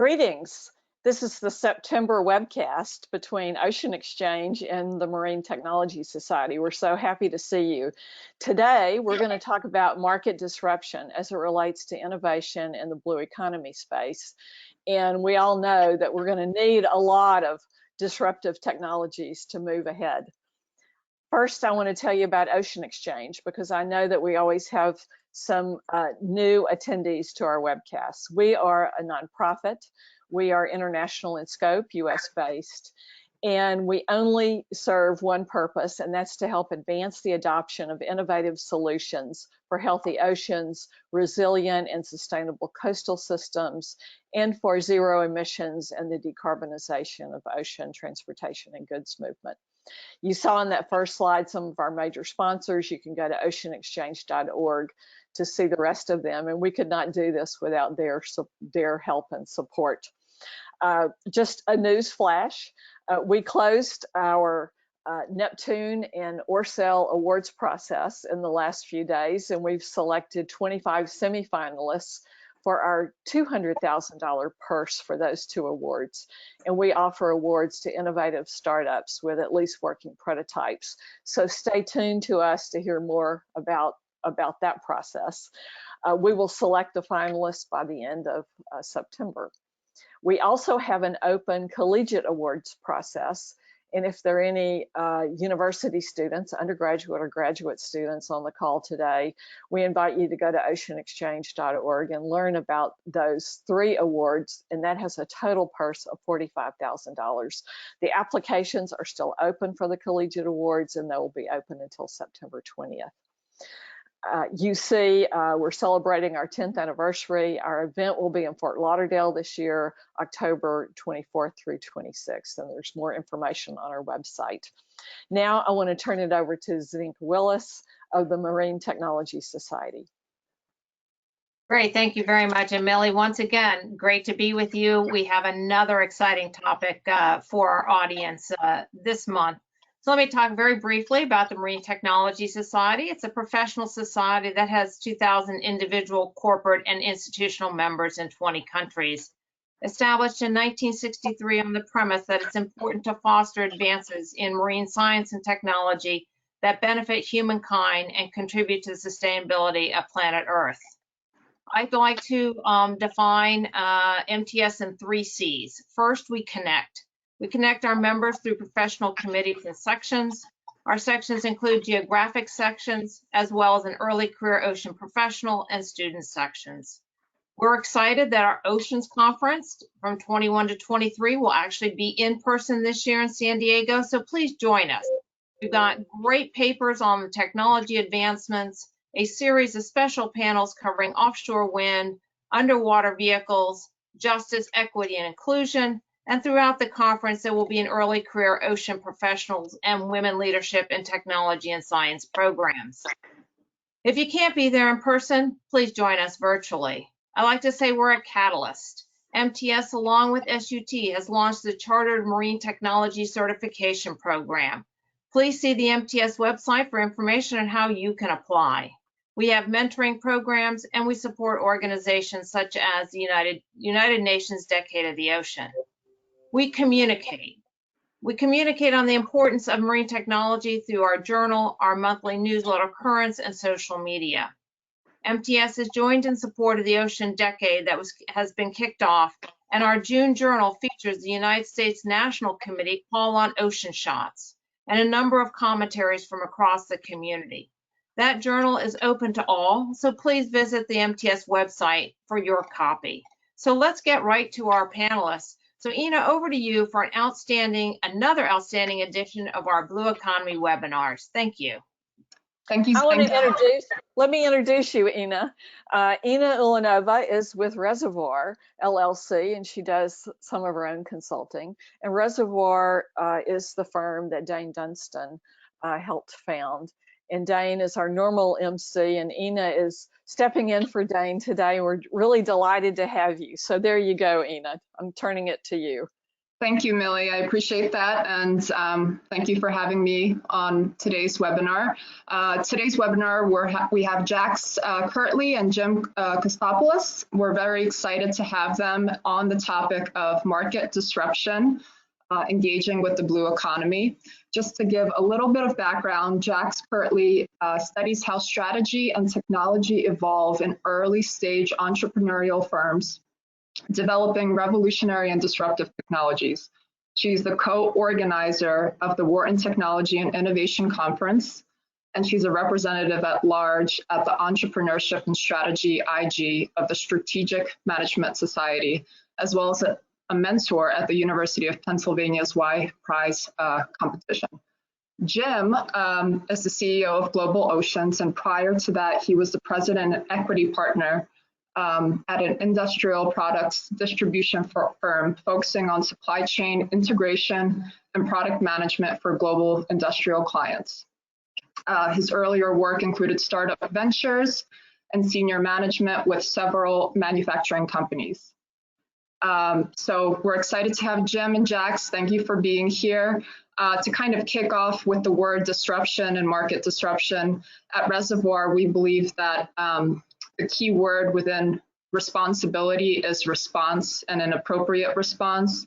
Greetings. This is the September webcast between Ocean Exchange and the Marine Technology Society. We're so happy to see you. Today, we're going to talk about market disruption as it relates to innovation in the blue economy space. And we all know that we're going to need a lot of disruptive technologies to move ahead. First, I want to tell you about Ocean Exchange because I know that we always have some new attendees to our webcasts. We are a nonprofit. We are international in scope, US-based, and we only serve one purpose, and that's to help advance the adoption of innovative solutions for healthy oceans, resilient and sustainable coastal systems, and for zero emissions and the decarbonization of ocean transportation and goods movement. You saw in that first slide some of our major sponsors. You can go to oceanexchange.org to see the rest of them, and we could not do this without their help and support. Just a news flash, we closed our Neptune and Orcel awards process in the last few days, and we've selected 25 semifinalists for our $200,000 purse for those two awards. And we offer awards to innovative startups with at least working prototypes. So stay tuned to us to hear more about that process. We will select the finalists by the end of September. We also have an open collegiate awards process. And if there are any university students, undergraduate or graduate students on the call today, we invite you to go to oceanexchange.org and learn about those 3 awards, and that has a total purse of $45,000. The applications are still open for the collegiate awards, and they will be open until September 20th. You see, we're celebrating our 10th anniversary. Our event will be in Fort Lauderdale this year, October 24th through 26th, and there's more information on our website. Now I want to turn it over to Zinc Willis of the Marine Technology Society. Great, thank you very much. And Millie, once again, great to be with you. We have another exciting topic for our audience this month. So let me talk very briefly about the Marine Technology Society. It's a professional society that has 2,000 individual, corporate, and institutional members in 20 countries. Established in 1963 on the premise that it's important to foster advances in marine science and technology that benefit humankind and contribute to the sustainability of planet Earth. I'd like to define MTS in 3 C's. First, we connect. We connect our members through professional committees and sections. Our sections include geographic sections, as well as an early career ocean professional and student sections. We're excited that our Oceans Conference from 21 to 23 will actually be in person this year in San Diego, so please join us. We've got great papers on the technology advancements, a series of special panels covering offshore wind, underwater vehicles, justice, equity, and inclusion. And throughout the conference, there will be an early career ocean professionals and women leadership in technology and science programs. If you can't be there in person, please join us virtually. I like to say we're a catalyst. MTS, along with SUT, has launched the Chartered Marine Technology Certification Program. Please see the MTS website for information on how you can apply. We have mentoring programs, and we support organizations such as the United Nations Decade of the Ocean. We communicate. We communicate on the importance of marine technology through our journal, our monthly newsletter currents, and social media. MTS is joined in support of the Ocean Decade that has been kicked off, and our June journal features the United States National Committee call on ocean shots and a number of commentaries from across the community. That journal is open to all, so please visit the MTS website for your copy. So let's get right to our panelists. So Ina, over to you for another outstanding edition of our Blue Economy webinars. Thank you. Thank you. Let me introduce you, Ina. Ina Ulanova is with Reservoir LLC, and she does some of her own consulting. And Reservoir is the firm that Dane Dunstan helped found. And Dane is our normal MC, and Ina is stepping in for Dane today. We're really delighted to have you. So there you go, Ina. I'm turning it to you. Thank you, Millie. I appreciate that. And thank you for having me on today's webinar. Today's webinar, we have Jax Kirtley and Jim Kostopoulos. We're very excited to have them on the topic of market disruption, engaging with the blue economy. Just to give a little bit of background, Jax Kirtley studies how strategy and technology evolve in early stage entrepreneurial firms, developing revolutionary and disruptive technologies. She's the co-organizer of the Wharton Technology and Innovation Conference, and she's a representative at large at the Entrepreneurship and Strategy IG of the Strategic Management Society, as well as a mentor at the University of Pennsylvania's Y Prize competition. Jim is the CEO of Global Oceans, and prior to that, he was the president and equity partner at an industrial products distribution firm focusing on supply chain integration and product management for global industrial clients. His earlier work included startup ventures and senior management with several manufacturing companies. So we're excited to have Jim and Jax. Thank you for being here. To kind of kick off with the word disruption and market disruption, at Reservoir, we believe that the key word within responsibility is response, and an appropriate response.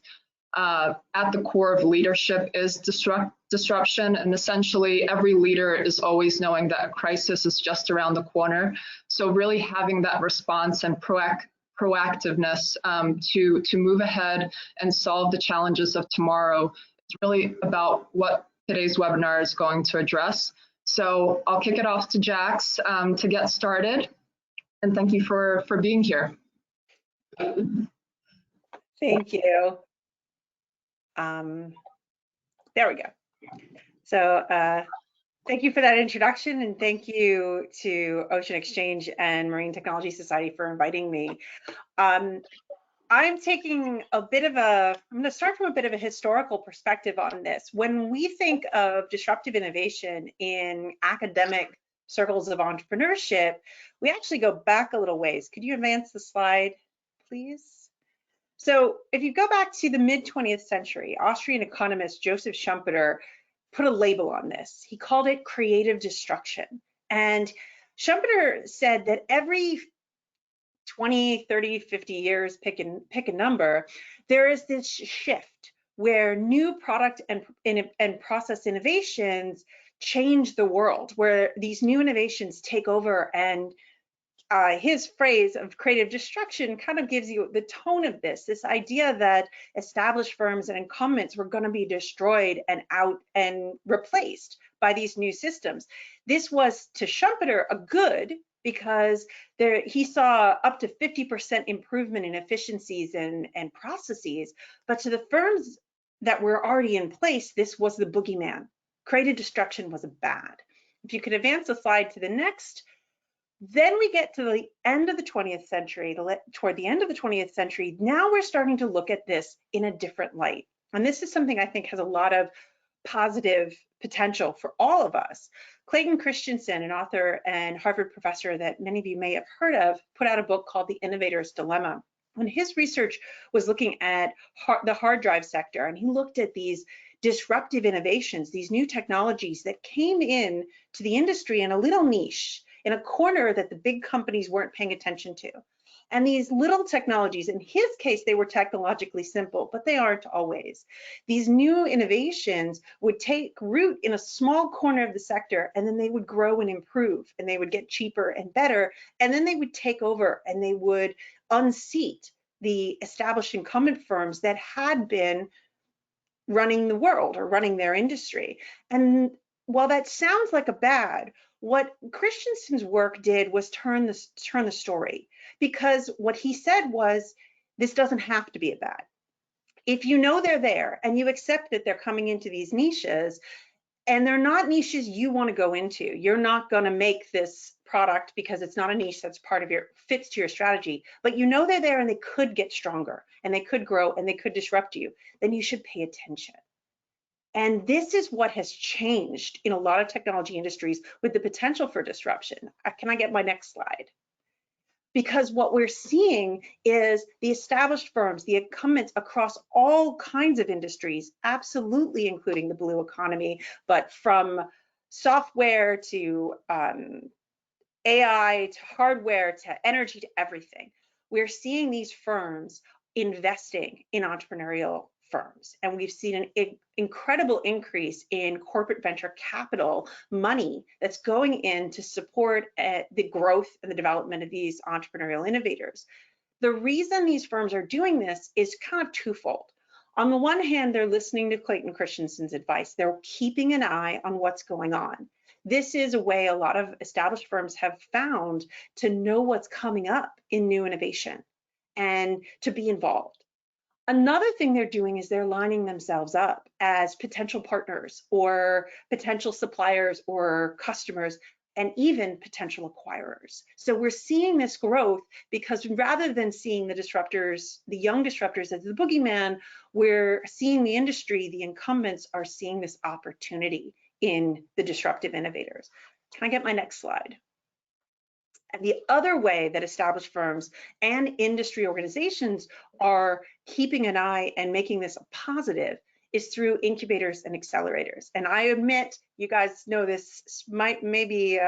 At the core of leadership is disruption, and essentially every leader is always knowing that a crisis is just around the corner. So really having that response and proactiveness to move ahead and solve the challenges of tomorrow is really about what today's webinar is going to address. So I'll kick it off to Jax to get started. And thank you for being here. Thank you. There we go. So thank you for that introduction, and thank you to Ocean Exchange and Marine Technology Society for inviting me. I'm taking a bit of I'm going to start from a bit of a historical perspective on this. When we think of disruptive innovation in academic circles of entrepreneurship, we actually go back a little ways. Could you advance the slide, please? So if you go back to the mid-20th century, Austrian economist Joseph Schumpeter put a label on this. He called it creative destruction. And Schumpeter said that every 20, 30, 50 years, pick a number, there is this shift where new product and process innovations change the world, where these new innovations take over. And his phrase of creative destruction kind of gives you the tone of this idea that established firms and incumbents were going to be destroyed and replaced by these new systems. This was, to Schumpeter, a good, because he saw up to 50% improvement in efficiencies and processes. But to the firms that were already in place, this was the boogeyman. Creative destruction was bad. If you could advance the slide to the next, then we get to the end of the 20th century, toward the end of the 20th century, now we're starting to look at this in a different light. And this is something I think has a lot of positive potential for all of us. Clayton Christensen, an author and Harvard professor that many of you may have heard of, put out a book called The Innovator's Dilemma. And his research was looking at the hard drive sector, and he looked at these disruptive innovations, these new technologies that came in to the industry in a little niche, in a corner that the big companies weren't paying attention to. And these little technologies, in his case, they were technologically simple, but they aren't always. These new innovations would take root in a small corner of the sector, and then they would grow and improve, and they would get cheaper and better, and then they would take over and they would unseat the established incumbent firms that had been running the world or running their industry. And while that sounds like a bad, what Christensen's work did was turn the story, because what he said was, this doesn't have to be a bad. If you know they're there and you accept that they're coming into these niches, and they're not niches you want to go into, you're not going to make this product because it's not a niche that's fits to your strategy, but you know they're there and they could get stronger and they could grow and they could disrupt you, then you should pay attention. And this is what has changed in a lot of technology industries with the potential for disruption. Can I get my next slide? because what we're seeing is the established firms, the incumbents across all kinds of industries, absolutely including the blue economy, but from software to AI to hardware to energy to everything. We're seeing these firms investing in entrepreneurial firms, and we've seen an incredible increase in corporate venture capital money that's going in to support the growth and the development of these entrepreneurial innovators. The reason these firms are doing this is kind of twofold. On the one hand, they're listening to Clayton Christensen's advice. They're keeping an eye on what's going on. This is a way a lot of established firms have found to know what's coming up in new innovation and to be involved. Another thing they're doing is they're lining themselves up as potential partners or potential suppliers or customers and even potential acquirers. So we're seeing this growth because rather than seeing the disruptors, the young disruptors as the boogeyman, we're seeing the industry, the incumbents are seeing this opportunity in the disruptive innovators. Can I get my next slide? And the other way that established firms and industry organizations are keeping an eye and making this a positive is through incubators and accelerators. And I admit, you guys know this, maybe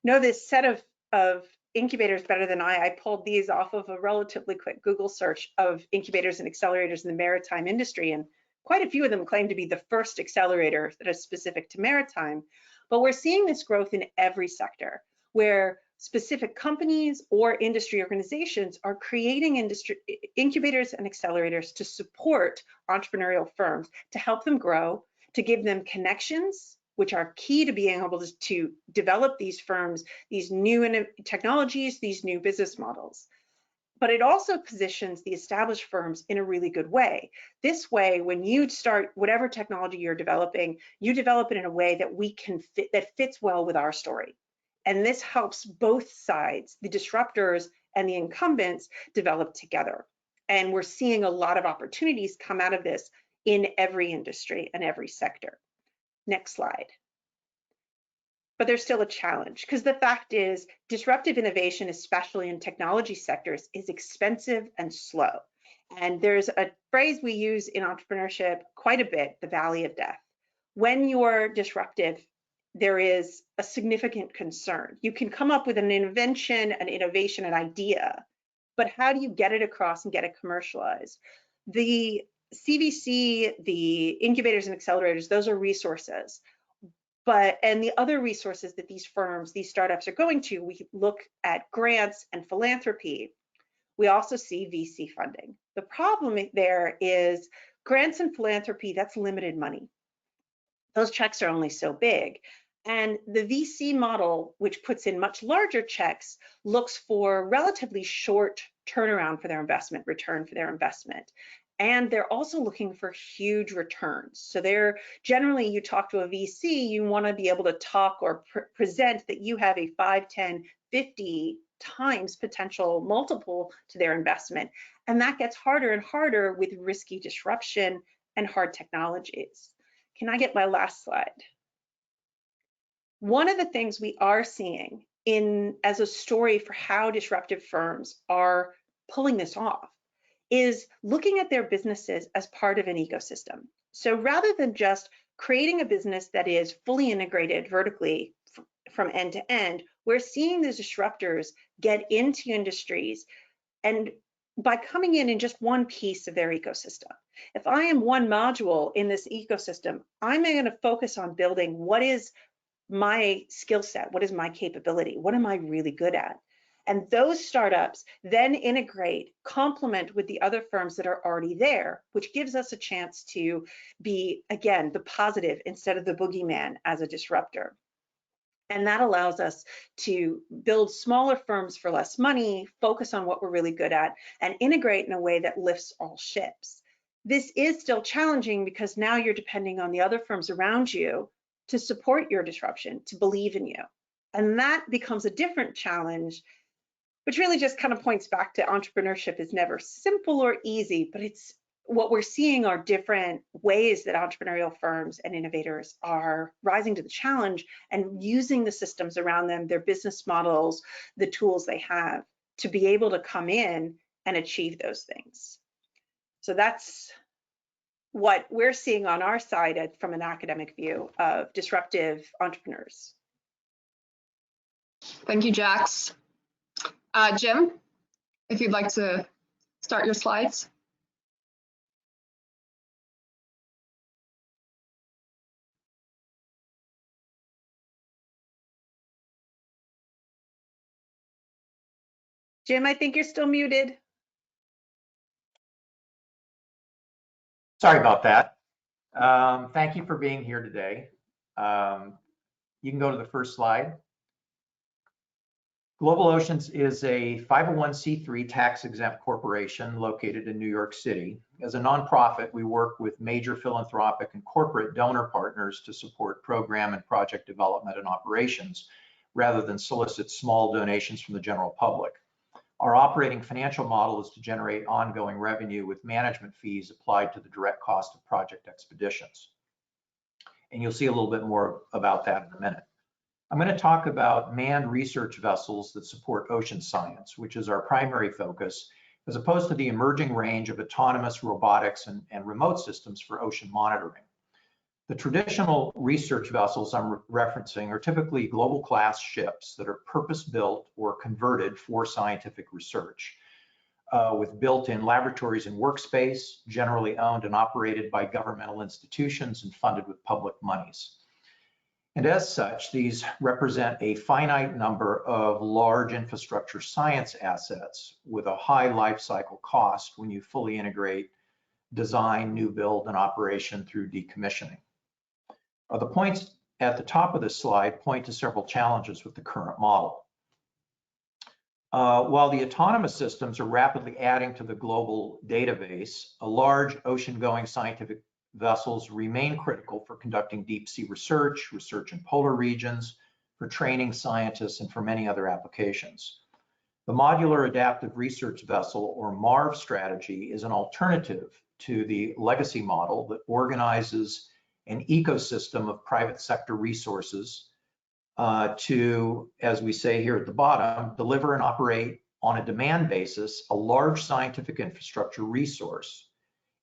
know this set of incubators better than I pulled these off of a relatively quick Google search of incubators and accelerators in the maritime industry. And quite a few of them claim to be the first accelerator that is specific to maritime. But we're seeing this growth in every sector where specific companies or industry organizations are creating incubators and accelerators to support entrepreneurial firms, to help them grow, to give them connections, which are key to being able to develop these firms, these new technologies, these new business models. But it also positions the established firms in a really good way. This way, when you start whatever technology you're developing, you develop it in a way that that fits well with our story. And this helps both sides, the disruptors and the incumbents, develop together. And we're seeing a lot of opportunities come out of this in every industry and every sector. Next slide. But there's still a challenge because the fact is disruptive innovation, especially in technology sectors, is expensive and slow. And there's a phrase we use in entrepreneurship quite a bit, the valley of death. When you're disruptive, there is a significant concern. You can come up with an invention, an innovation, an idea, but how do you get it across and get it commercialized? The CVC, the incubators and accelerators, those are resources. And the other resources that these firms, these startups are going to, we look at grants and philanthropy. We also see VC funding. The problem there is grants and philanthropy, that's limited money. Those checks are only so big. And the VC model, which puts in much larger checks, looks for relatively short turnaround for their investment, return for their investment. And they're also looking for huge returns. So they're generally, you talk to a VC, you want to be able to talk or present that you have a 5, 10, 50 times potential multiple to their investment. And that gets harder and harder with risky disruption and hard technologies. Can I get my last slide? One of the things we are seeing as a story for how disruptive firms are pulling this off is looking at their businesses as part of an ecosystem. So rather than just creating a business that is fully integrated vertically from end to end, we're seeing the disruptors get into industries and by coming in just one piece of their ecosystem. If I am one module in this ecosystem, I'm going to focus on building what is my skill set, what is my capability, what am I really good at? And those startups then integrate, complement with the other firms that are already there, which gives us a chance to be, again, the positive instead of the boogeyman as a disruptor. And that allows us to build smaller firms for less money, focus on what we're really good at, and integrate in a way that lifts all ships. This is still challenging because now you're depending on the other firms around you to support your disruption, to believe in you. And that becomes a different challenge, which really just kind of points back to entrepreneurship is never simple or easy, but it's what we're seeing are different ways that entrepreneurial firms and innovators are rising to the challenge and using the systems around them, their business models, the tools they have to be able to come in and achieve those things. So that's what we're seeing on our side from an academic view of disruptive entrepreneurs. Thank you, Jax. Jim, if you'd like to start your slides. Jim, I think you're still muted. Sorry about that. Thank you for being here today. You can go to the first slide. Global Oceans is a 501c3 tax-exempt corporation located in New York City. As a nonprofit, we work with major philanthropic and corporate donor partners to support program and project development and operations, rather than solicit small donations from the general public. Our operating financial model is to generate ongoing revenue with management fees applied to the direct cost of project expeditions. And you'll see a little bit more about that in a minute. I'm going to talk about manned research vessels that support ocean science, which is our primary focus, as opposed to the emerging range of autonomous robotics and remote systems for ocean monitoring. The traditional research vessels I'm referencing are typically global class ships that are purpose-built or converted for scientific research, with built-in laboratories and workspace, generally owned and operated by governmental institutions and funded with public monies. And as such, these represent a finite number of large infrastructure science assets with a high life cycle cost when you fully integrate design, new build, and operation through decommissioning. The points at the top of this slide point to several challenges with the current model. While the autonomous systems are rapidly adding to the global database, large ocean-going scientific vessels remain critical for conducting deep sea research in polar regions, for training scientists, and for many other applications. The Modular Adaptive Research Vessel, or MARV strategy, is an alternative to the legacy model that organizes an ecosystem of private sector resources to, as we say here at the bottom, deliver and operate on a demand basis a large scientific infrastructure resource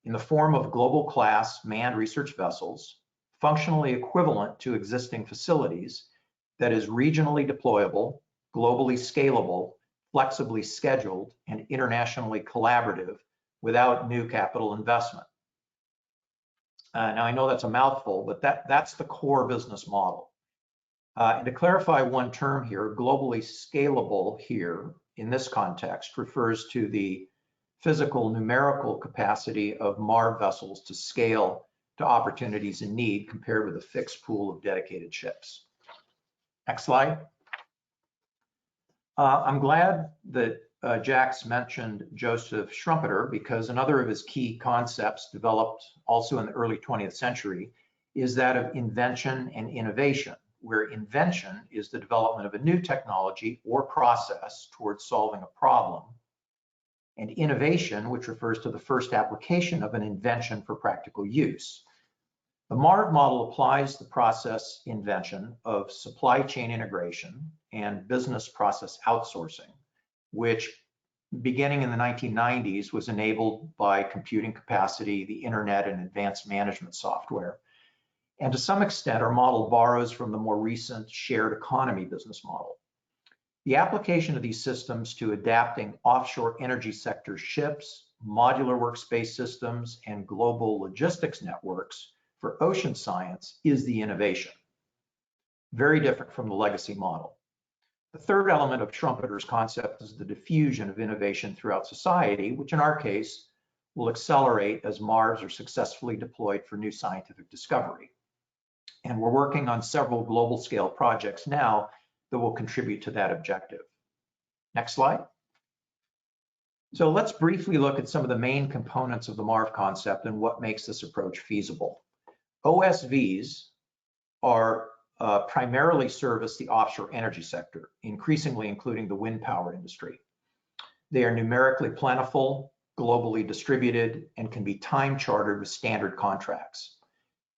in the form of global class manned research vessels, functionally equivalent to existing facilities, that is regionally deployable, globally scalable, flexibly scheduled, and internationally collaborative without new capital investment. Now I know that's a mouthful, but that's the core business model. And to clarify one term here, globally scalable here in this context refers to the physical numerical capacity of MARV vessels to scale to opportunities in need compared with a fixed pool of dedicated ships. Next slide. I'm glad that Jax mentioned Joseph Schumpeter, because another of his key concepts developed also in the early 20th century is that of invention and innovation, where invention is the development of a new technology or process towards solving a problem, and innovation, which refers to the first application of an invention for practical use. The MARV model applies the process invention of supply chain integration and business process outsourcing, which beginning in the 1990s was enabled by computing capacity, the internet, and advanced management software. And to some extent, our model borrows from the more recent shared economy business model. The application of these systems to adapting offshore energy sector ships, modular workspace systems, and global logistics networks for ocean science is the innovation. Very different from the legacy model. The third element of Schumpeter's concept is the diffusion of innovation throughout society, which in our case will accelerate as MARVs are successfully deployed for new scientific discovery. And we're working on several global scale projects now that will contribute to that objective. Next slide. So let's briefly look at some of the main components of the MARV concept and what makes this approach feasible. OSVs are primarily service the offshore energy sector, increasingly including the wind power industry. They are numerically plentiful, globally distributed, and can be time chartered with standard contracts.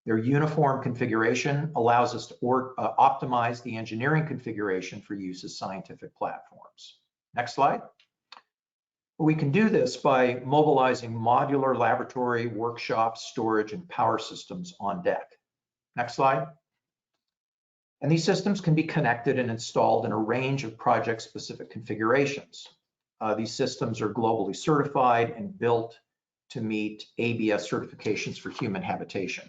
Their uniform configuration allows us to optimize the engineering configuration for use as scientific platforms. Next slide. We can do this by mobilizing modular laboratory, workshops, storage, and power systems on deck. Next slide. And these systems can be connected and installed in a range of project-specific configurations. These systems are globally certified and built to meet ABS certifications for human habitation.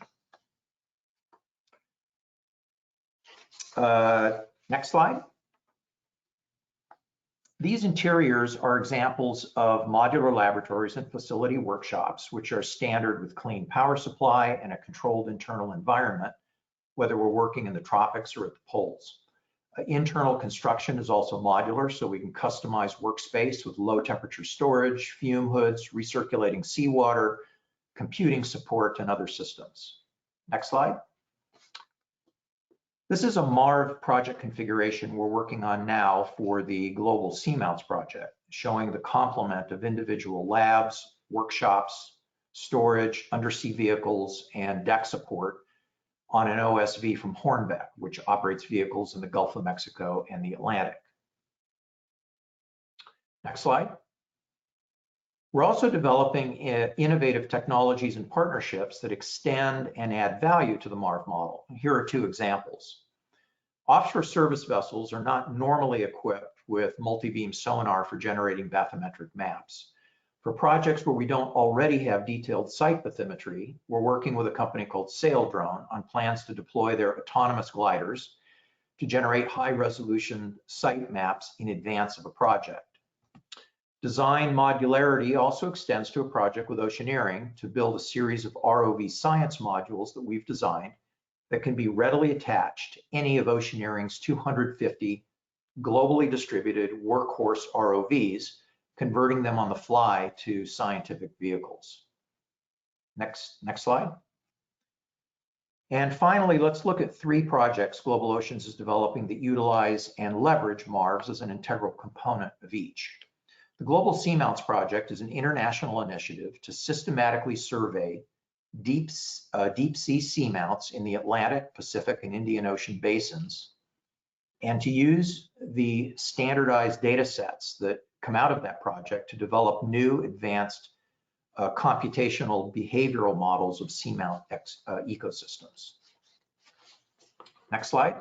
Next slide. These interiors are examples of modular laboratories and facility workshops, which are standard with clean power supply and a controlled internal environment, whether we're working in the tropics or at the poles. Internal construction is also modular, so we can customize workspace with low temperature storage, fume hoods, recirculating seawater, computing support, and other systems. Next slide. This is a MARV project configuration we're working on now for the Global Seamounts project, showing the complement of individual labs, workshops, storage, undersea vehicles, and deck support on an OSV from Hornbeck, which operates vehicles in the Gulf of Mexico and the Atlantic. Next slide. We're also developing innovative technologies and partnerships that extend and add value to the MARV model. Here are two examples. Offshore service vessels are not normally equipped with multi-beam sonar for generating bathymetric maps. For projects where we don't already have detailed site bathymetry, we're working with a company called Saildrone on plans to deploy their autonomous gliders to generate high-resolution site maps in advance of a project. Design modularity also extends to a project with Oceaneering to build a series of ROV science modules that we've designed that can be readily attached to any of Oceaneering's 250 globally distributed workhorse ROVs, converting them on the fly to scientific vehicles. Next slide. And finally, let's look at three projects Global Oceans is developing that utilize and leverage MARVs as an integral component of each. The Global Seamounts project is an international initiative to systematically survey deep sea seamounts in the Atlantic, Pacific, and Indian Ocean basins, and to use the standardized data sets that come out of that project to develop new advanced computational behavioral models of seamount ecosystems. Next slide.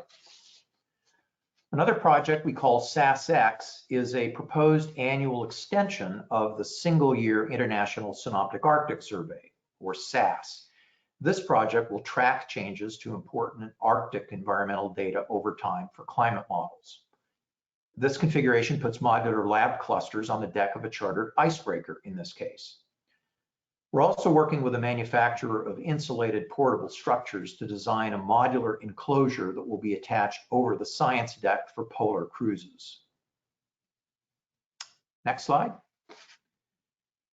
Another project we call SASX is a proposed annual extension of the single-year International Synoptic Arctic Survey, or SAS. This project will track changes to important Arctic environmental data over time for climate models. This configuration puts modular lab clusters on the deck of a chartered icebreaker in this case. We're also working with a manufacturer of insulated portable structures to design a modular enclosure that will be attached over the science deck for polar cruises. Next slide.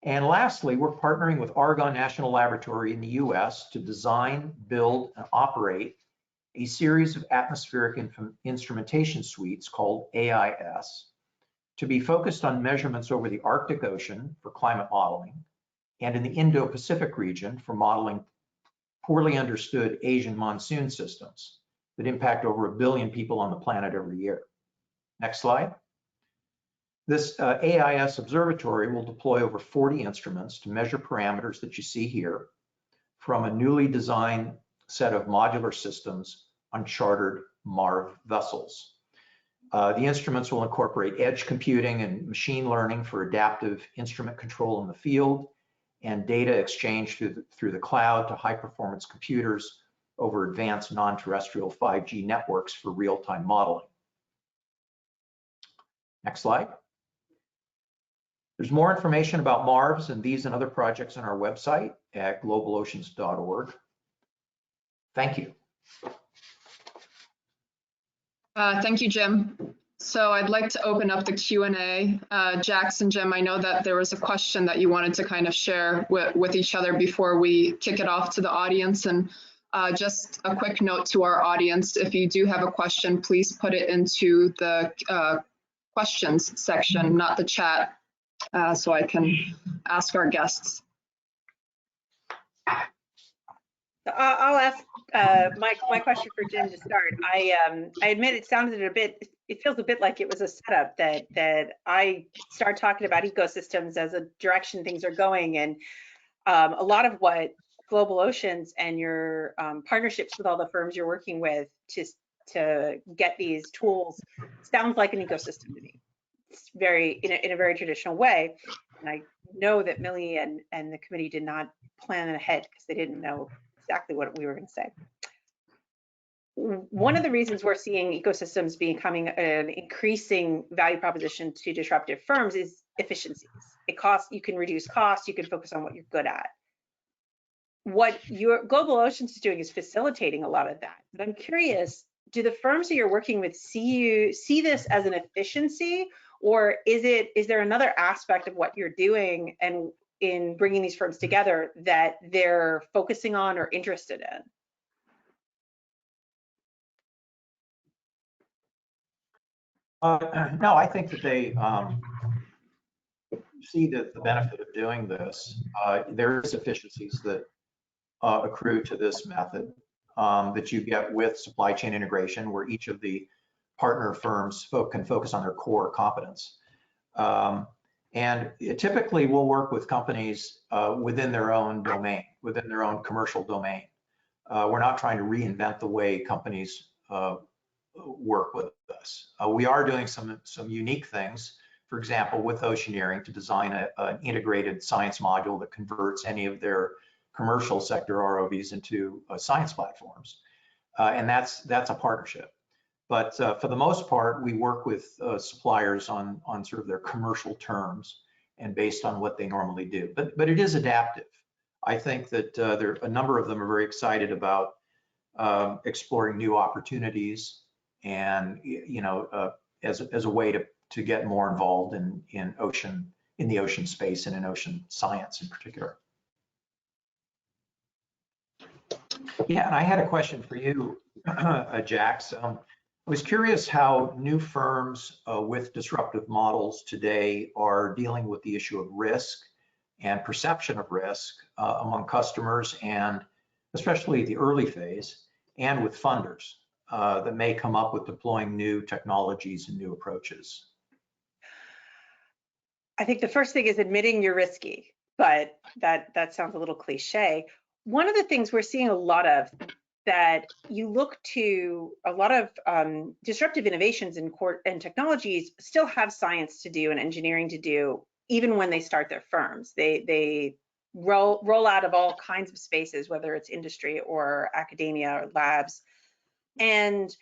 And lastly, we're partnering with Argonne National Laboratory in the US to design, build, and operate a series of atmospheric instrumentation suites called AIS to be focused on measurements over the Arctic Ocean for climate modeling and in the Indo-Pacific region for modeling poorly understood Asian monsoon systems that impact over 1 billion people on the planet every year. Next slide. This AIS observatory will deploy over 40 instruments to measure parameters that you see here from a newly designed set of modular systems on chartered MARV vessels. The instruments will incorporate edge computing and machine learning for adaptive instrument control in the field and data exchange through the cloud to high-performance computers over advanced non-terrestrial 5G networks for real-time modeling. Next slide. There's more information about MARVs and these and other projects on our website at globaloceans.org. Thank you. Thank you, Jim. So I'd like to open up the Q&A. Jax and Jim, I know that there was a question that you wanted to kind of share with each other before we kick it off to the audience. And just a quick note to our audience, if you do have a question, please put it into the questions section, not the chat, so I can ask our guests. I'll ask my question for Jim to start. I admit it sounded a bit it feels a bit like it was a setup that I started talking about ecosystems as a direction things are going, and a lot of what Global Oceans and your partnerships with all the firms you're working with to get these tools sounds like an ecosystem to me. It's very in a very traditional way, and I know that Millie and the committee did not plan ahead because they didn't know exactly what we were going to say. One of the reasons we're seeing ecosystems becoming an increasing value proposition to disruptive firms is efficiencies. You can reduce costs, you can focus on what you're good at. What your Global Oceans is doing is facilitating a lot of that. But I'm curious, do the firms that you're working with see this as an efficiency, or is there another aspect of what you're doing and in bringing these firms together that they're focusing on or interested in? No, I think that they see the benefit of doing this. There is efficiencies that accrue to this method that you get with supply chain integration, where each of the partner firms can focus on their core competence. And typically we'll work with companies within their own domain, within their own commercial domain. We're not trying to reinvent the way companies work with us. We are doing some unique things, for example, with Oceaneering to design an integrated science module that converts any of their commercial sector ROVs into science platforms. And that's a partnership. But for the most part, we work with suppliers on sort of their commercial terms and based on what they normally do. But it is adaptive. I think that a number of them are very excited about exploring new opportunities and as a way to get more involved in the ocean space and in ocean science in particular. Yeah, and I had a question for you, Jax. I was curious how new firms with disruptive models today are dealing with the issue of risk and perception of risk among customers, and especially the early phase, and with funders that may come up with deploying new technologies and new approaches. I think the first thing is admitting you're risky, but that sounds a little cliche. One of the things we're seeing a lot of that you look to a lot of disruptive innovations and technologies still have science to do and engineering to do, even when they start their firms. They roll out of all kinds of spaces, whether it's industry or academia or labs. And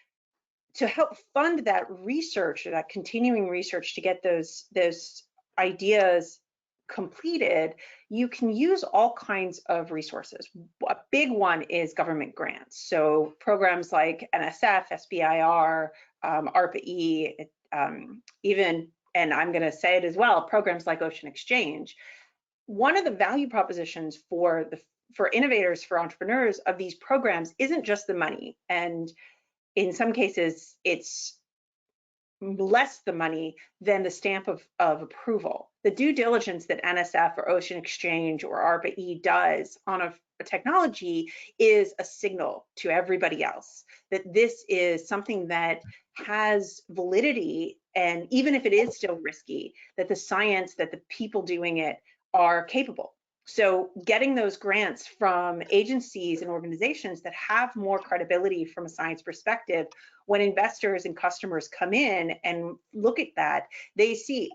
to help fund that research or that continuing research to get those ideas completed, you can use all kinds of resources. A big one is government grants. So programs like NSF, SBIR, ARPA-E, even, and I'm going to say it as well, programs like Ocean Exchange. One of the value propositions for innovators, for entrepreneurs of these programs isn't just the money. And in some cases, it's less the money than the stamp of approval. The due diligence that NSF or Ocean Exchange or ARPA-E does on a technology is a signal to everybody else that this is something that has validity, and even if it is still risky, that the science, that the people doing it are capable. So getting those grants from agencies and organizations that have more credibility from a science perspective, when investors and customers come in and look at that, they see,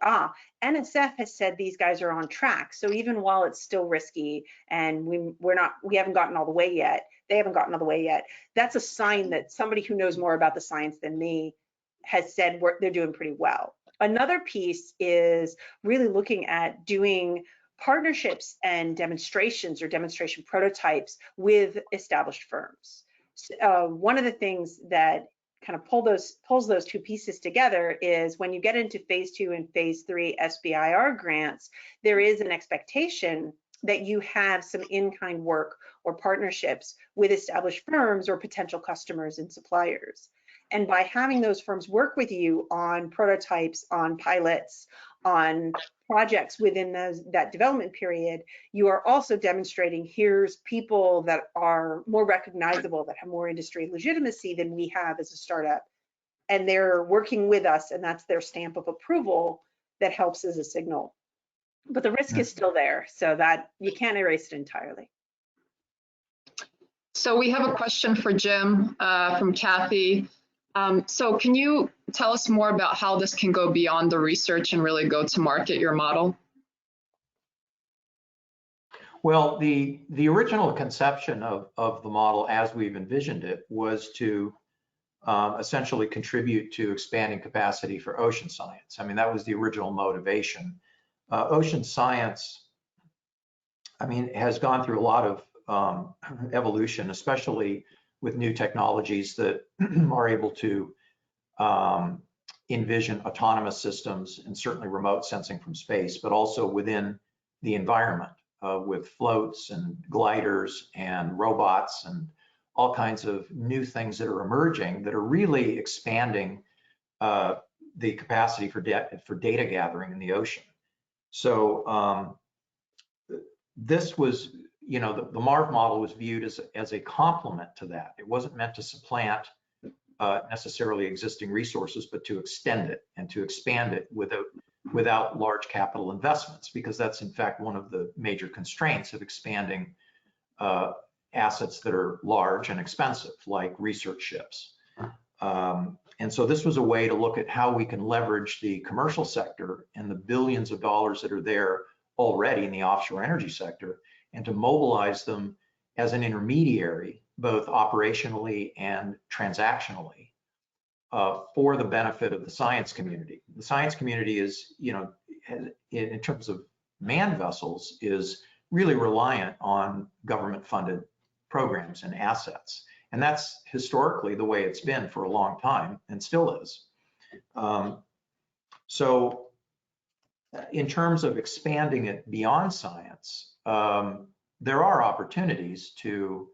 NSF has said these guys are on track. So even while it's still risky and we haven't gotten all the way yet, they haven't gotten all the way yet, that's a sign that somebody who knows more about the science than me has said they're doing pretty well. Another piece is really looking at doing partnerships and demonstrations or demonstration prototypes with established firms. One of the things that kind of pulls those two pieces together is when you get into phase 2 and phase 3 SBIR grants, there is an expectation that you have some in-kind work or partnerships with established firms or potential customers and suppliers. And by having those firms work with you on prototypes, on pilots, on projects within that development period, you are also demonstrating here's people that are more recognizable, that have more industry legitimacy than we have as a startup. and they're working with us, and that's their stamp of approval that helps as a signal. But the risk is still there, so that you can't erase it entirely. So we have a question for Jim from Kathy. So can you tell us more about how this can go beyond the research and really go to market your model? Well, the original conception of the model as we've envisioned it was to essentially contribute to expanding capacity for ocean science. I mean, that was the original motivation. Ocean science, I mean, has gone through a lot of evolution, especially with new technologies that are able to envision autonomous systems and certainly remote sensing from space, but also within the environment with floats and gliders and robots and all kinds of new things that are emerging that are really expanding the capacity for data gathering in the ocean. So this was, you know, the MARV model was viewed as a complement to that. It wasn't meant to supplant necessarily existing resources, but to extend it and to expand it without large capital investments, because that's in fact one of the major constraints of expanding assets that are large and expensive, like research ships. And so this was a way to look at how we can leverage the commercial sector and the billions of dollars that are there already in the offshore energy sector, and to mobilize them as an intermediary, both operationally and transactionally, for the benefit of the science community. The science community is, you know, in terms of manned vessels, is really reliant on government-funded programs and assets. And that's historically the way it's been for a long time and still is. So in terms of expanding it beyond science, there are opportunities to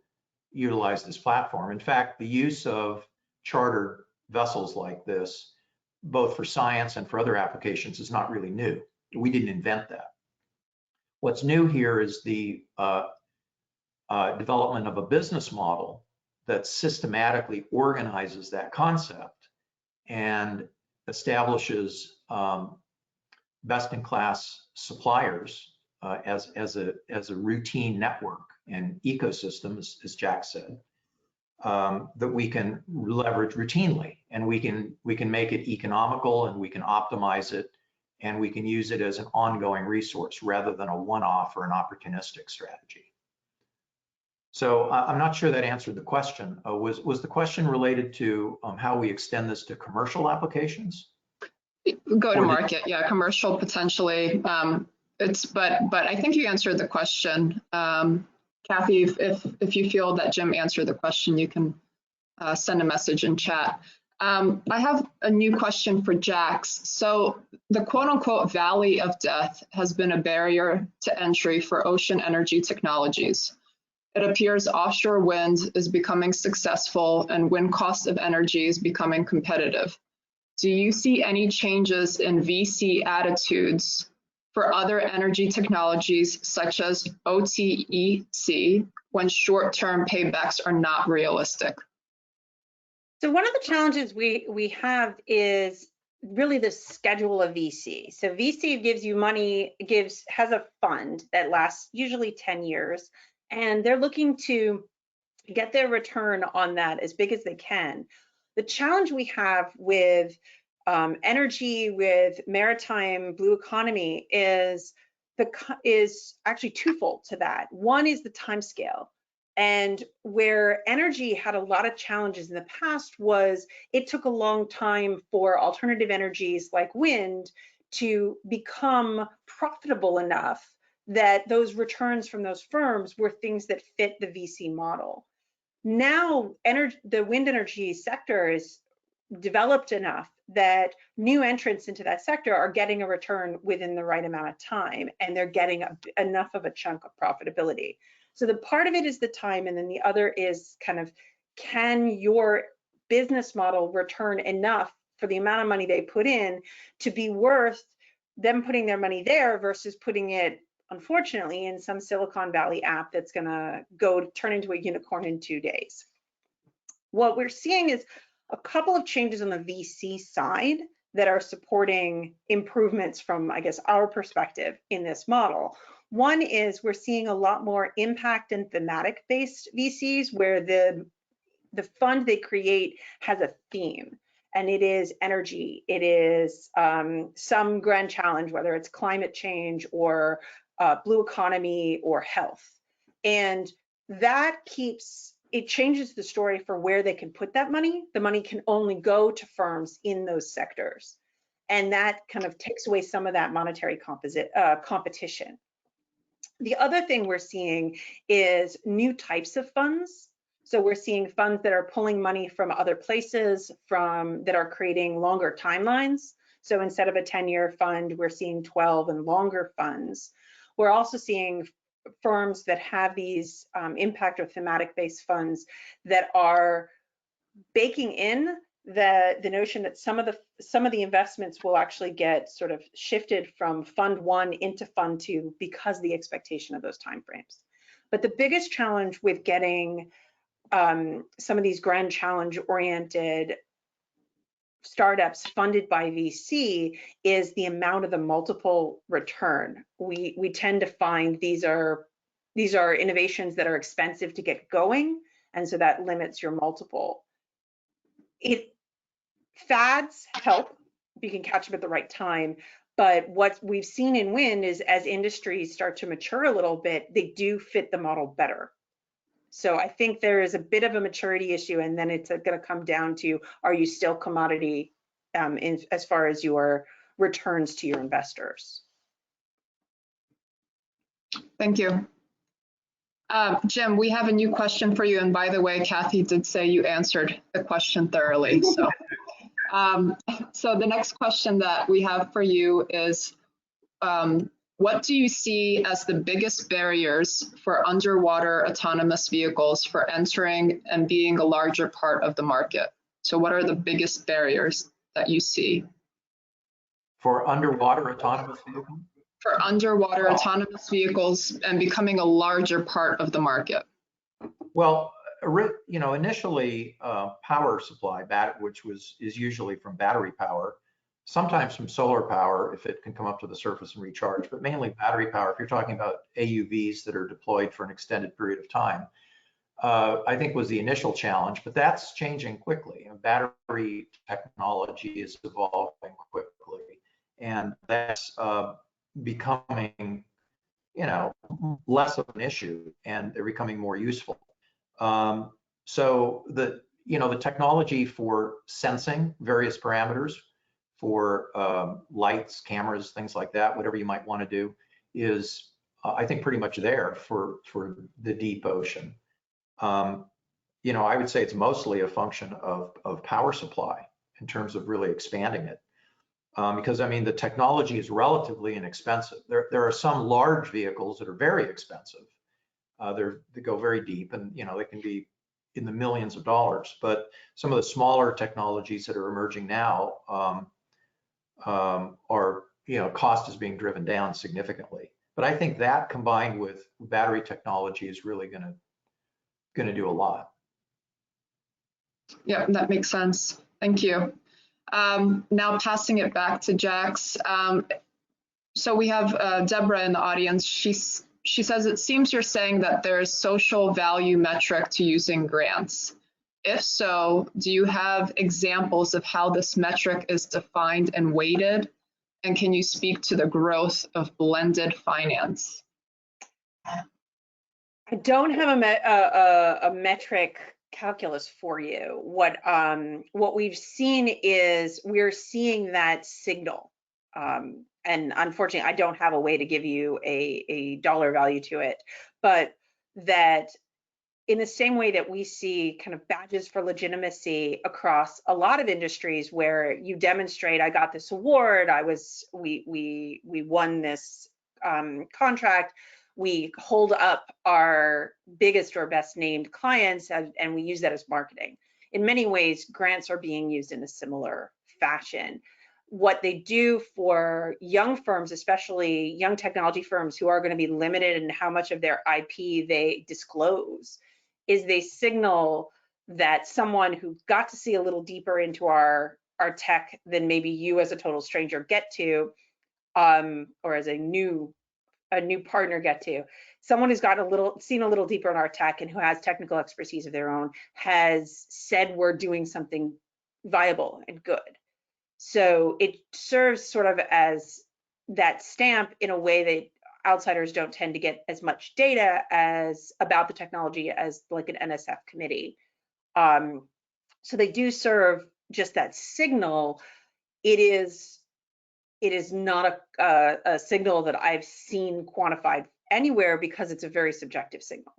utilize this platform. In fact, the use of chartered vessels like this, both for science and for other applications, is not really new. We didn't invent that. What's new here is the development of a business model that systematically organizes that concept and establishes best-in-class suppliers as a routine network and ecosystem, as Jack said, that we can leverage routinely, and we can make it economical, and we can optimize it, and we can use it as an ongoing resource rather than a one-off or an opportunistic strategy. So I'm not sure that answered the question. Was the question related to how we extend this to commercial applications? Go to market, yeah, commercial potentially. But I think you answered the question. Kathy, if you feel that Jim answered the question, you can send a message in chat. I have a new question for Jax. So the quote unquote valley of death has been a barrier to entry for ocean energy technologies. It appears offshore wind is becoming successful and wind cost of energy is becoming competitive. Do you see any changes in VC attitudes for other energy technologies such as OTEC when short-term paybacks are not realistic? So one of the challenges we have is really the schedule of VC. So VC gives you money, has a fund that lasts usually 10 years, and they're looking to get their return on that as big as they can. The challenge we have with energy, with maritime blue economy is actually twofold to that. One is the time scale. And where energy had a lot of challenges in the past was it took a long time for alternative energies like wind to become profitable enough that those returns from those firms were things that fit the VC model. Now, the wind energy sector is developed enough that new entrants into that sector are getting a return within the right amount of time, and they're getting enough of a chunk of profitability. So the part of it is the time, and then the other is kind of, can your business model return enough for the amount of money they put in to be worth them putting their money there versus putting it, unfortunately, in some Silicon Valley app that's gonna turn into a unicorn in 2 days. What we're seeing is a couple of changes on the VC side that are supporting improvements from, I guess, our perspective in this model. One is we're seeing a lot more impact and thematic based VCs where the fund they create has a theme, and it is energy, it is some grand challenge, whether it's climate change or blue economy or health. And that it changes the story for where they can put that money. The money can only go to firms in those sectors. And that kind of takes away some of that monetary competition. The other thing we're seeing is new types of funds. So we're seeing funds that are pulling money from other places, that are creating longer timelines. So instead of a 10-year fund, we're seeing 12 and longer funds. We're also seeing firms that have these impact or thematic-based funds that are baking in the notion that some of the investments will actually get sort of shifted from fund one into fund two because of the expectation of those timeframes. But the biggest challenge with getting some of these grand challenge oriented startups funded by VC is the amount of the multiple return. We tend to find these are innovations that are expensive to get going, and so that limits your multiple. Fads help if you can catch them at the right time, but what we've seen in wind is as industries start to mature a little bit, they do fit the model better. So I think there is a bit of a maturity issue, and then it's going to come down to, are you still commodity as far as your returns to your investors? Thank you. Jim, we have a new question for you. And by the way, Kathy did say you answered the question thoroughly. So, so the next question that we have for you is, what do you see as the biggest barriers for underwater autonomous vehicles for entering and being a larger part of the market? So what are the biggest barriers that you see? For underwater autonomous vehicles? For underwater autonomous vehicles and becoming a larger part of the market. Well, initially power supply, which is usually from battery power, sometimes from solar power if it can come up to the surface and recharge, but mainly battery power. If you're talking about AUVs that are deployed for an extended period of time, I think was the initial challenge, but that's changing quickly. Battery technology is evolving quickly, and that's becoming, less of an issue, and they're becoming more useful. So the technology for sensing various parameters for lights, cameras, things like that, whatever you might want to do, is I think pretty much there for the deep ocean. I would say it's mostly a function of power supply in terms of really expanding it. Because the technology is relatively inexpensive. There are some large vehicles that are very expensive. They go very deep, and they can be in the millions of dollars. But some of the smaller technologies that are emerging now are, cost is being driven down significantly. But I think that combined with battery technology is really going to do a lot. Yeah, that makes sense. Thank you. Now passing it back to Jax. So we have Deborah in the audience. She says, it seems you're saying that there's social value metric to using grants. If so, do you have examples of how this metric is defined and weighted? And can you speak to the growth of blended finance? I don't have a metric calculus for you. What we've seen is we're seeing that signal, and unfortunately I don't have a way to give you a dollar value to it, but that in the same way that we see kind of badges for legitimacy across a lot of industries where you demonstrate, I got this award, we won this contract, we hold up our biggest or best named clients, and we use that as marketing. In many ways, grants are being used in a similar fashion. What they do for young firms, especially young technology firms who are going to be limited in how much of their IP they disclose, is they signal that someone who got to see a little deeper into our tech than maybe you as a total stranger get to, or as a new partner get to. Someone who's seen a little deeper in our tech and who has technical expertise of their own has said we're doing something viable and good. So it serves sort of as that stamp in a way that outsiders don't tend to get as much data as about the technology as like an NSF committee. So they do serve just that signal. It is not a signal that I've seen quantified anywhere because it's a very subjective signal,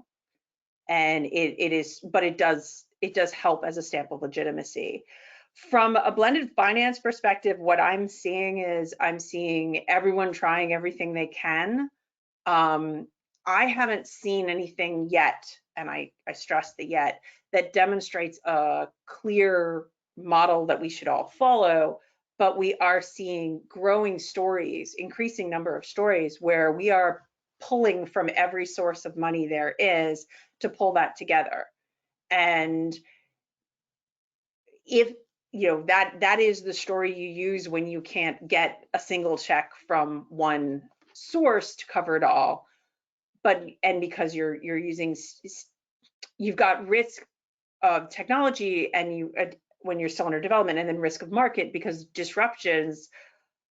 and but it does help as a stamp of legitimacy. From a blended finance perspective, what I'm seeing is everyone trying everything they can. I haven't seen anything yet, and I stress the yet, that demonstrates a clear model that we should all follow, but we are seeing growing stories, increasing number of stories where we are pulling from every source of money there is to pull that together. And if that is the story you use when you can't get a single check from one source to cover it all, and because you've got risk of technology and when you're still under development, and then risk of market, because disruptions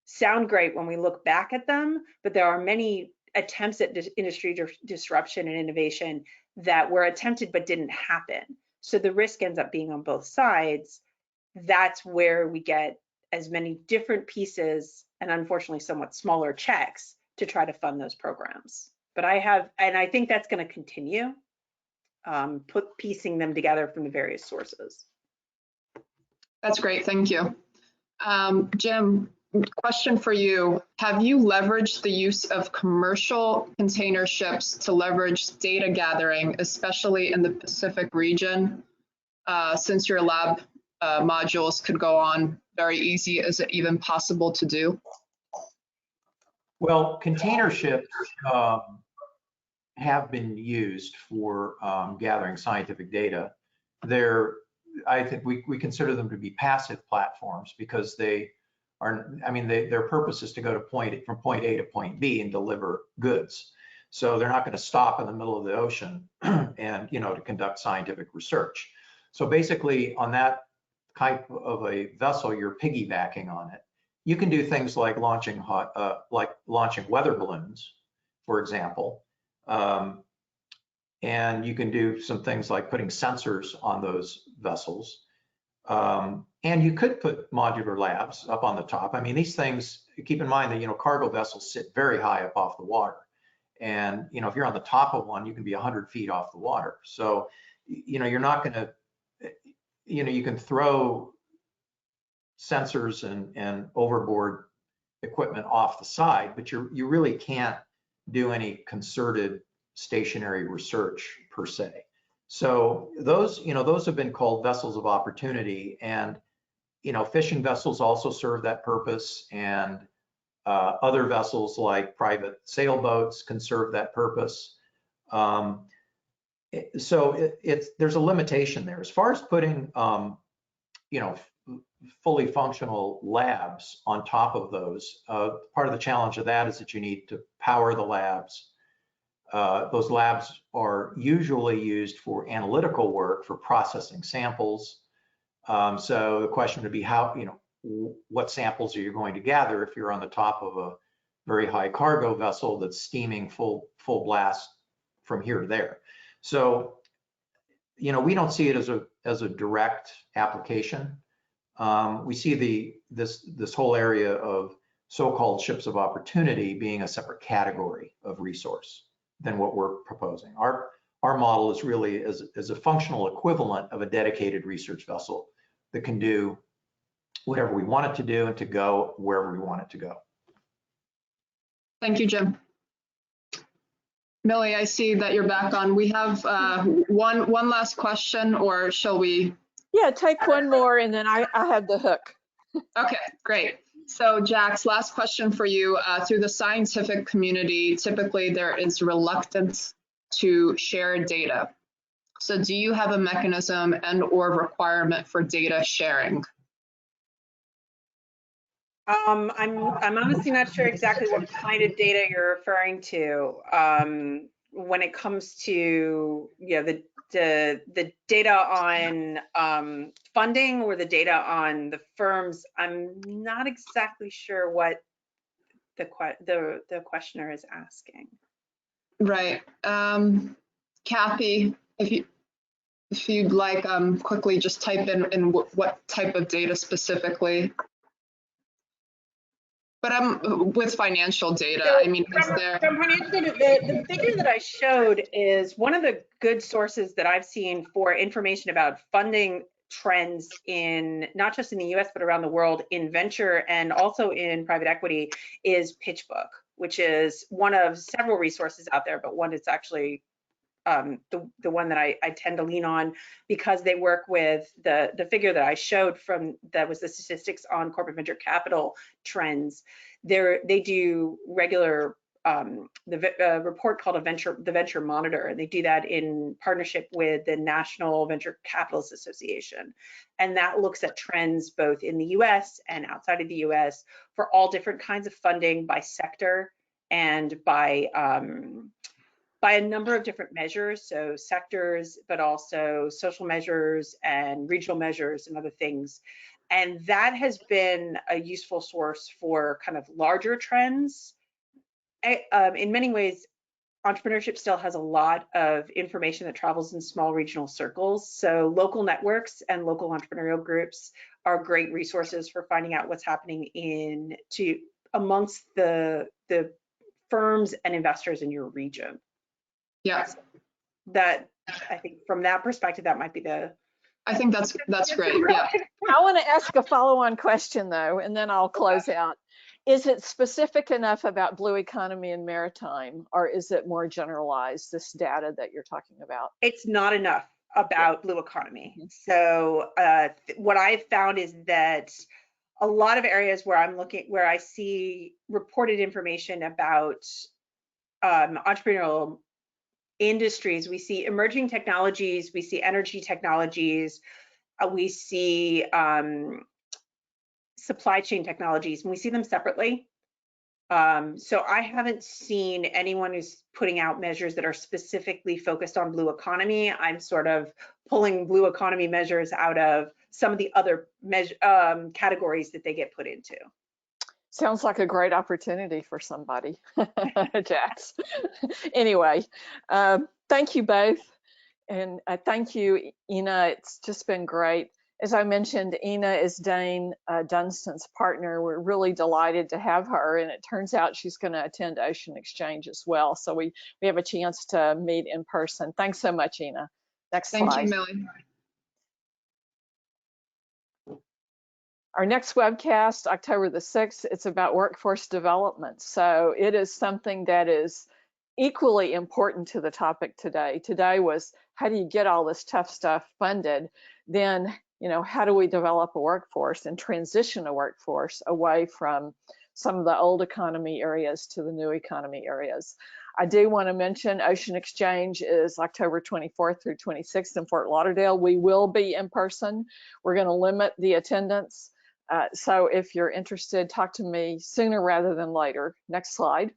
sound great when we look back at them, but there are many attempts at industry disruption and innovation that were attempted but didn't happen. So the risk ends up being on both sides. That's where we get as many different pieces and unfortunately somewhat smaller checks to try to fund those programs. But I think that's going to continue, piecing them together from the various sources. That's great, thank you. Jim, question for you. Have you leveraged the use of commercial container ships to leverage data gathering, especially in the Pacific region, since your lab modules could go on very easy? Is it even possible to do? Well, container ships have been used for gathering scientific data. I think we consider them to be passive platforms because their purpose is to go from point A to point B and deliver goods. So they're not going to stop in the middle of the ocean and to conduct scientific research. So basically, on that type of a vessel, you're piggybacking on it. You can do things like launching weather balloons, for example, and you can do some things like putting sensors on those vessels. And you could put modular labs up on the top. I mean, these things, keep in mind that cargo vessels sit very high up off the water, and if you're on the top of one, you can be 100 feet off the water. So you're not going to, you can throw sensors and overboard equipment off the side, but you really can't do any concerted stationary research per se. So those have been called vessels of opportunity, and fishing vessels also serve that purpose, and other vessels like private sailboats can serve that purpose. So there's a limitation there as far as putting fully functional labs on top of those. Part of the challenge of that is that you need to power the labs. Those labs are usually used for analytical work, for processing samples. So the question would be what samples are you going to gather if you're on the top of a very high cargo vessel that's steaming full blast from here to there. So, we don't see it as a direct application. We see this whole area of so-called ships of opportunity being a separate category of resource than what we're proposing. Our model is really as a functional equivalent of a dedicated research vessel that can do whatever we want it to do and to go wherever we want it to go. Thank you, Jim. Millie, I see that you're back on. We have one last question, or shall we? Yeah, take one more and then I have the hook. Okay, great. So Jax, last question for you. Through the scientific community, typically there is reluctance to share data. So do you have a mechanism and or requirement for data sharing? I'm honestly not sure exactly what kind of data you're referring to. When it comes to the data on funding or the data on the firms, I'm not exactly sure what the questioner is asking. Right. Kathy, if you'd like, quickly just type in what type of data specifically. But I'm with financial data. So I mean, is there? From financial data, the figure that I showed is one of the good sources that I've seen for information about funding trends in not just in the US, but around the world in venture and also in private equity is PitchBook, which is one of several resources out there, but one that's actually the one that I tend to lean on because they work with the figure that I showed from that was the statistics on corporate venture capital trends. They do regular report called the Venture Monitor, and they do that in partnership with the National Venture Capitalists Association, and that looks at trends both in the U.S. and outside of the U.S. for all different kinds of funding by sector and by a number of different measures, so sectors, but also social measures and regional measures and other things. And that has been a useful source for kind of larger trends. In many ways, entrepreneurship still has a lot of information that travels in small regional circles. So local networks and local entrepreneurial groups are great resources for finding out what's happening amongst the firms and investors in your region. Yeah. That I think from that perspective, that might be the. I think that's great. Yeah. I want to ask a follow-on question though, and then I'll close out. Is it specific enough about blue economy and maritime, or is it more generalized, this data that you're talking about? It's not enough about blue economy. So what I've found is that a lot of areas where I see reported information about entrepreneurial industries, we see emerging technologies, we see energy technologies, we see supply chain technologies, and we see them separately. So I haven't seen anyone who's putting out measures that are specifically focused on blue economy. I'm sort of pulling blue economy measures out of some of the other categories that they get put into. Sounds like a great opportunity for somebody, Jax. Anyway, thank you both. And thank you, Ina. It's just been great. As I mentioned, Ina is Dane Dunstan's partner. We're really delighted to have her. And it turns out she's going to attend Ocean Exchange as well. So we have a chance to meet in person. Thanks so much, Ina. Next slide. Thank you, Millie. Our next webcast, October the 6th, it's about workforce development. So it is something that is equally important to the topic today. Today was, how do you get all this tough stuff funded? Then, how do we develop a workforce and transition a workforce away from some of the old economy areas to the new economy areas? I do want to mention Ocean Exchange is October 24th through 26th in Fort Lauderdale. We will be in person. We're going to limit the attendance. So if you're interested, talk to me sooner rather than later. Next slide.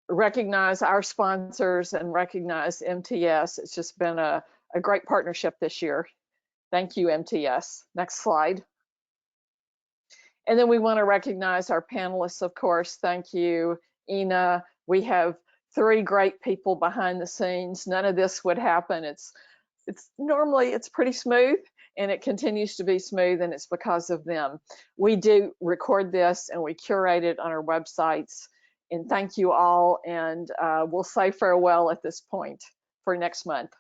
Recognize our sponsors and recognize MTS. It's just been a great partnership this year. Thank you, MTS. Next slide. And then we want to recognize our panelists, of course. Thank you, Ina. We have 3 great people behind the scenes. None of this would happen. It's normally it's pretty smooth, and it continues to be smooth, and it's because of them. We do record this and we curate it on our websites. And thank you all, and we'll say farewell at this point for next month.